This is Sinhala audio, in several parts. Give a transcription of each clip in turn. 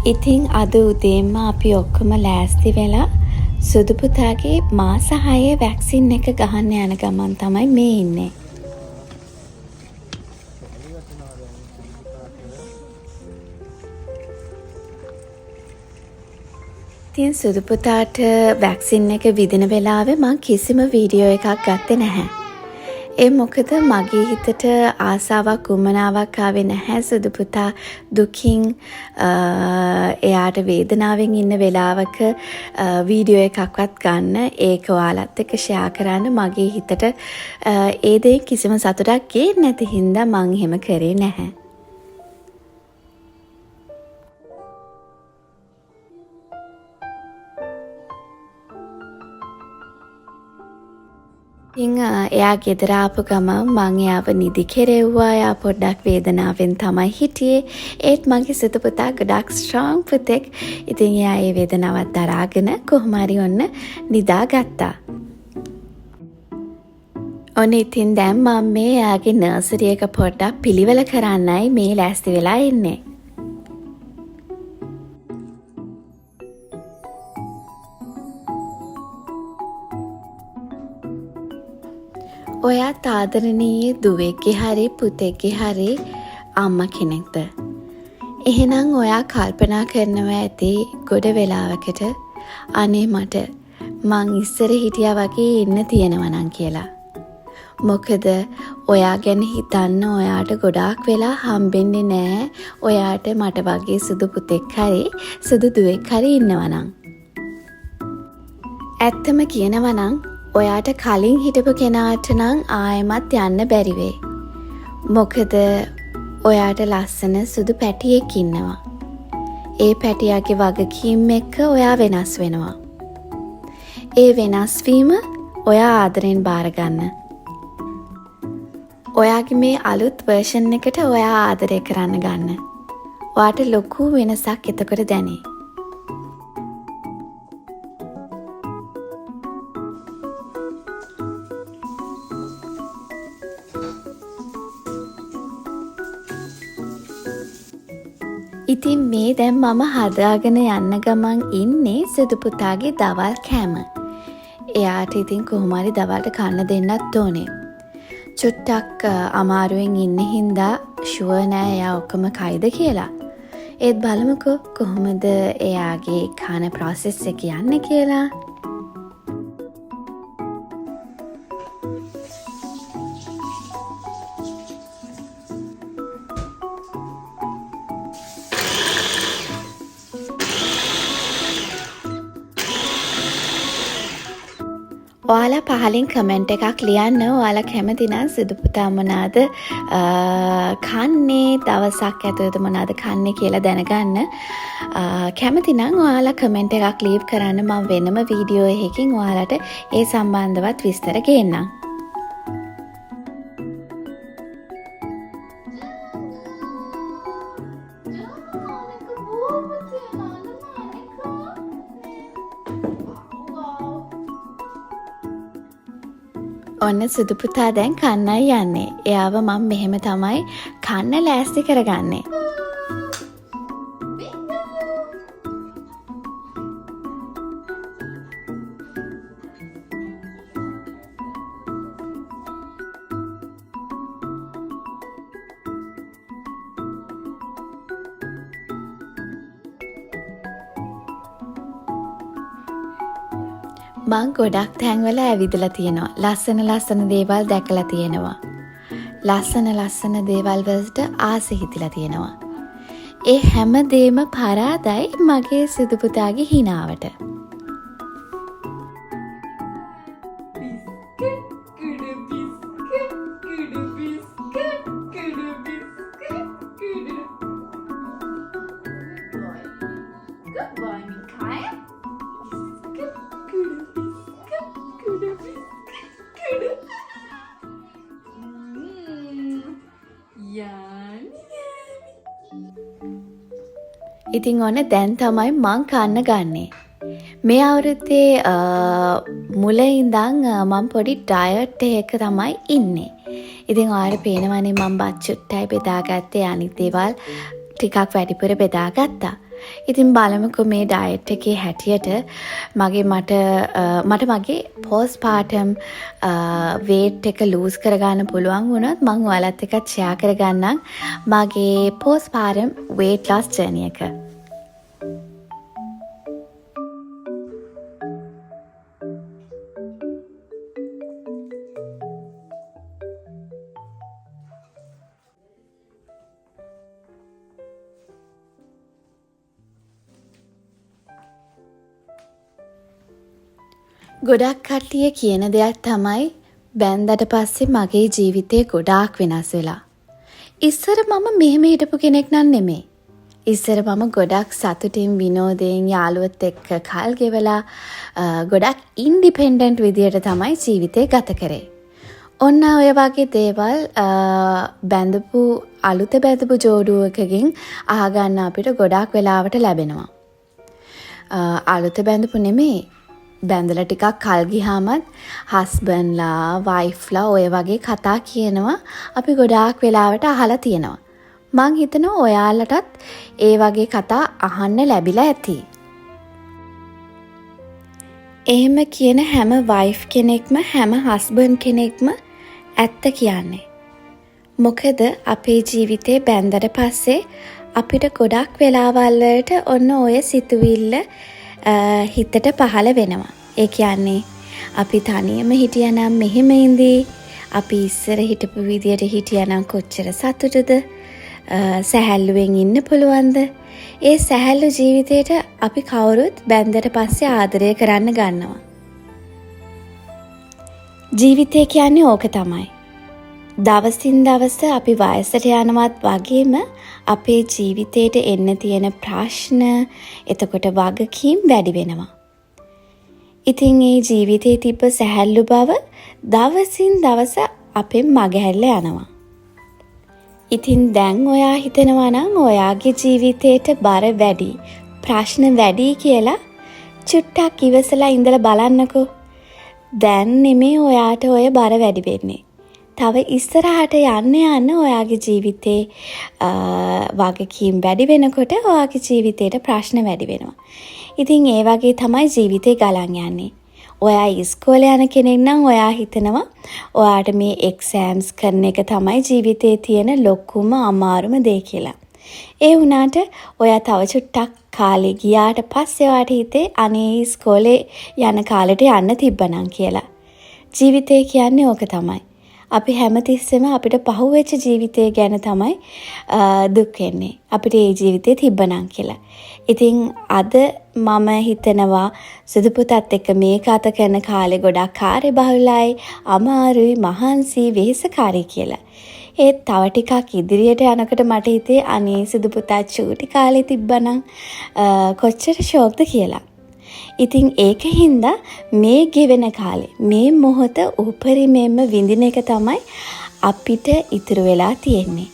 ඉතින් අද උදේම අපි ඔක්කොම ලෑස්ති වෙලා සුදු පුතාගේ මාස 6 වැක්සින් එක ගහන්න යන ගමන් තමයි මේ ඉන්නේ. ඉතින් සුදු පුතාට වැක්සින් එක විදින වෙලාවේ මම කිසිම වීඩියෝ එකක් ගත්තේ නැහැ. ඒ මොකද මගේ හිතට ආසාවක් උමනාවක් ආවේ නැහැ සුදු පුතා දුකින් එයාට වේදනාවෙන් ඉන්න වෙලාවක වීඩියෝ එකක්වත් ගන්න ඒක ඔයාලත් එක්ක ෂෙයා කරන්න මගේ හිතට ඒ දේ කිසිම සතුටක් ගේන්නේ නැති හින්දා මං එහෙම කරේ නැහැ. එයා ගෙදර ආපු ගමන් මං එයාව නිදි කෙරෙව්වා. එයා පොඩ්ඩක් වේදනාවෙන් තමයි හිටියේ. ඒත් මගේ සුදු පුතා ගොඩක් ස්ට්‍රෝං පුතෙක්. ඉතින් එයා ඒ වේදනාවත් දරාගෙන කොහොම හරි ඔන්න නිදාගත්තා. ඔන්න ඉතින් දැන් මම මේ එයාගේ නර්සරි එක පොඩ්ඩක් පිළිවෙල කරන්නයි මේ ලෑස්ති වෙලා ඉන්නේ. ඔයා ආදරණීය දුවෙක්ගේ හරි පුතෙක්ගේ හරි අම්මා කෙනෙක්ද? එහෙනම් ඔයා කල්පනා කරනවා ඇති ගොඩ වෙලාවකට අනේ මට මං ඉස්සර හිටියා වගේ ඉන්න තියෙනවා නම් කියලා. මොකද ඔයා ගැන හිතන්න ඔයාට ගොඩාක් වෙලා හම්බෙන්නේ නැහැ. ඔයාට මට වගේ සුදු පුතෙක් හරි සුදු දුවෙක් හරි ඉන්නවා නම්. ඇත්තම කියනවා නම් ඔයාට කලින් හිටපු කෙනාට නම් ආයෙමත් යන්න බැරි වෙයි. මොකද ඔයාට ලස්සන සුදු පැටියෙක් ඉන්නවා. ඒ පැටියාගේ වගකීම් එක්ක ඔයා වෙනස් වෙනවා. ඒ වෙනස් වීම ඔයා ආදරෙන් බාර ගන්න. ඔයාගේ මේ අලුත් වර්ෂන් එකට ඔයා ආදරය කරන්න ගන්න. ඔයාට ලොකු වෙනසක් එතකොට දැනේ. ඉතින් මේ දැන් මම හදාගෙන යන්න ගමන් ඉන්නේ සුදු පුතාගේ දවල් කෑම. එයාට ඉතින් කොහොම හරි දවල්ට කන්න දෙන්නත් ඕනේ. චුට්ටක් අමාරුවෙන් ඉන්න හින්දා ෂුවර් නෑ එයා ඔක්කොම කයිද කියලා. ඒත් බලමුකෝ කොහොමද එයාගේ කන ප්‍රොසෙස් එක යන්නේ කියලා. ඔයාලා පහලින් කමෙන්ට් එකක් ලියන්න. ඔයාලා කැමති නම් සුදු පුතා මොනවාද කන්නේ, දවසක් ඇතුළත මොනවාද කන්නේ කියලා දැනගන්න. කැමති නම් ඔයාලා කමෙන්ට් එකක් ලීව් කරන්න. මම වෙනම වීඩියෝ එකකින් ඔයාලට ඒ සම්බන්ධවත් විස්තර ගේන්නම්. ඔන්න සුදු පුතා දැන් කන්නයි යන්නේ. එයාව මම මෙහෙම තමයි කන්න ලෑස්ති කරගන්නේ. මං ගොඩක් තැන්වල ඇවිදලා තියෙනවා. ලස්සන දේවල් දැකලා තියෙනවා. ලස්සන දේවල් වලට ආස හිතිලා තියෙනවා. ඒ හැම දෙම පරාදයි මගේ සුදු පුතාගේ හිනාවට. ඉතින් ඔන්න දැන් තමයි මං කන්න ගන්නේ. මේ අවුරුද්දේ මුල ඉඳන් මම පොඩි ඩයට් එකක තමයි ඉන්නේ. ඉතින් ඔයාලට පේනවනේ මම බත් චුට්ටයි බෙදාගත්තේ. අනිත් දේවල් ටිකක් වැඩිපුර බෙදාගත්තා. ඉතින් බලමුකෝ මේ ඩයට් එකේ හැටියට මට මගේ postpartum weight එක lose කරගන්න පුළුවන් වුණොත් මම ඔයාලත් එක්ක share කරගන්නම් මගේ postpartum weight loss journey එක. ගොඩක් කට්ටිය කියන දෙයක් තමයි බැන්දට පස්සේ මගේ ජීවිතේ ගොඩාක් වෙනස් වෙලා. ඉස්සර මම මෙහෙම හිටපු කෙනෙක් නන් නෙමෙයි. ඉස්සර මම ගොඩක් සතුටින් විනෝදයෙන් යාළුවොත් එක්ක කල් ගෙවලා ගොඩක් ඉන්ඩිපෙන්ඩන්ට් විදියට තමයි ජීවිතේ ගත කරේ. ඔන්න ඔය වගේ දේවල් අලුත බැඳපු ජෝඩුවකකින් අහගන්න අපිට ගොඩාක් වෙලාවට ලැබෙනවා. අලුත බැඳපු නෙමෙයි බැඳලා ටිකක් කල් ගියාමත් හස්බන්ඩ්ලා වයිෆ්ලා ඔය වගේ කතා කියනවා අපි ගොඩාක් වෙලාවට අහලා තියෙනවා. මං හිතනවා ඔයාලටත් ඒ වගේ කතා අහන්න ලැබිලා ඇති. එහෙම කියන හැම වයිෆ් කෙනෙක්ම හැම හස්බන්ඩ් කෙනෙක්ම ඇත්ත කියන්නේ. මොකද අපේ ජීවිතේ බැඳලා පස්සේ අපිට ගොඩක් වෙලාවල් වලට ඔන්න ඔය සිතුවිල්ල හිතට පහළ වෙනවා. ඒ කියන්නේ අපි තනියම හිටියනම් මෙහෙම ඉඳී අපි ඉස්සර හිටපු විදියට හිටියනම් කොච්චර සතුටුද සැහැල්ලුවෙන් ඉන්න පුළුවන්ද? ඒ සැහැල්ලු ජීවිතේට අපි කවුරුත් බැන්දට පස්සේ ආදරය කරන්න ගන්නවා. ජීවිතය කියන්නේ ඕක තමයි. දවසින් දවස අපි වයසට යනවත් වගේම අපේ ජීවිතේට එන්න තියෙන ප්‍රශ්න එතකොට වගකීම් වැඩි වෙනවා. ඉතින් ඒ ජීවිතේ තිබ්බ සැහැල්ලු බව දවසින් දවස අපෙන් මගහැරලා යනවා. ඉතින් දැන් ඔයා හිතනවා නම් ඔයාගේ ජීවිතේට බර වැඩි, ප්‍රශ්න වැඩි කියලා චුට්ටක් ඉවසලා ඉඳලා බලන්නකෝ. දැන් නෙමේ ඔයාට ඔය බර වැඩි වෙන්නේ. තව ඉස්සරහට යන්න ඔයාගේ ජීවිතේ වගකීම් වැඩි වෙනකොට ඔයාගේ ජීවිතේට ප්‍රශ්න වැඩි වෙනවා. ඉතින් ඒ වගේ තමයි ජීවිතේ ගලන් යන්නේ. ඔයා ඉස්කෝලේ යන කෙනෙක් නම් ඔයා හිතනවා ඔයාට මේ එක්සෑම්ස් කරන එක තමයි ජීවිතේ තියෙන ලොකුම අමාරුම දේ කියලා. ඒ වුණාට ඔයා තව චුට්ටක් කාලේ ගියාට පස්සේ ඔයාට හිතේ අනේ ඉස්කෝලේ යන කාලෙට යන්න තිබ්බනම් කියලා. ජීවිතේ කියන්නේ ඕක තමයි. අපි හැමතිස්සෙම අපිට පහුවෙච්ච ජීවිතය ගැන තමයි දුක් වෙන්නේ. අපිට ඒ ජීවිතේ තිබ්බනම් කියලා. ඉතින් අද මම හිතනවා සුදු පුතත් එක්ක මේ කතා කරන කාලේ ගොඩක් කාර්යබහුලයි, අමාරුයි, මහන්සි, වෙහෙසකාරී කියලා. ඒත් තව ටිකක් ඉදිරියට යනකොට මට හිතේ අනේ සුදු පුතා චූටි කාලේ තිබ්බනම් කොච්චර ෂෝක්ද කියලා. ඉතින් ඒක හින්දා මේ ගෙවෙන කාලේ මේ මොහොත උපරිමයෙන්ම විඳින එක තමයි අපිට ඉතුරු වෙලා තියෙන්නේ.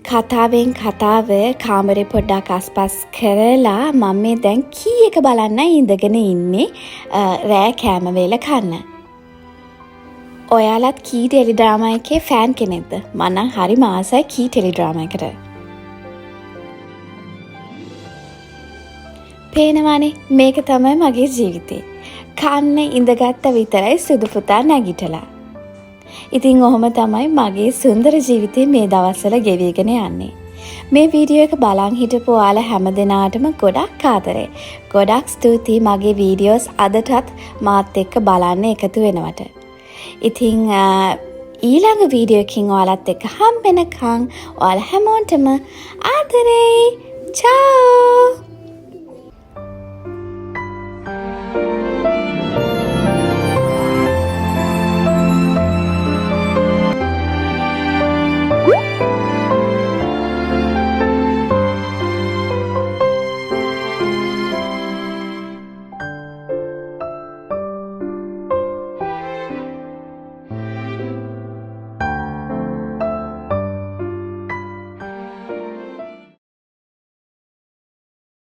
කතාවෙන් කතාව කාමරේ පොඩ්ඩක් අස්පස් කරලා මම මේ දැන් කීයක බලන්න ඉඳගෙන ඉන්නේ රෑ කෑම වේල කන්න. ඔයාලත් කී ටෙලි ඩ්‍රාමා එකේ ෆෑන් කෙනෙක්ද? මම නම් හරිම ආසයි කී ටෙලි ඩ්‍රාමා එකට. පේනවනේ මේක තමයි මගේ ජීවිතේ. කන්න ඉඳගත්ත විතරයි සුදු පුතා නැගිටලා. ඉතින් ඔහොම තමයි මගේ සුන්දර ජීවිතේ මේ දවස්වල ගෙවිගෙන යන්නේ. මේ වීඩියෝ එක බලන් හිටපු ඔයාලා හැමදෙනාටම ගොඩක් ආදරේ. ගොඩක් ස්තුතියි මගේ වීඩියෝස් අදටත් මාත් එක්ක බලන්න එකතු වෙනවට. ඉතින් ඊළඟ වීඩියෝ එකකින් ඔයාලත් එක්ක හම්බෙනකන් ඔයාලා හැමෝටම ආදරේ. චාෝ.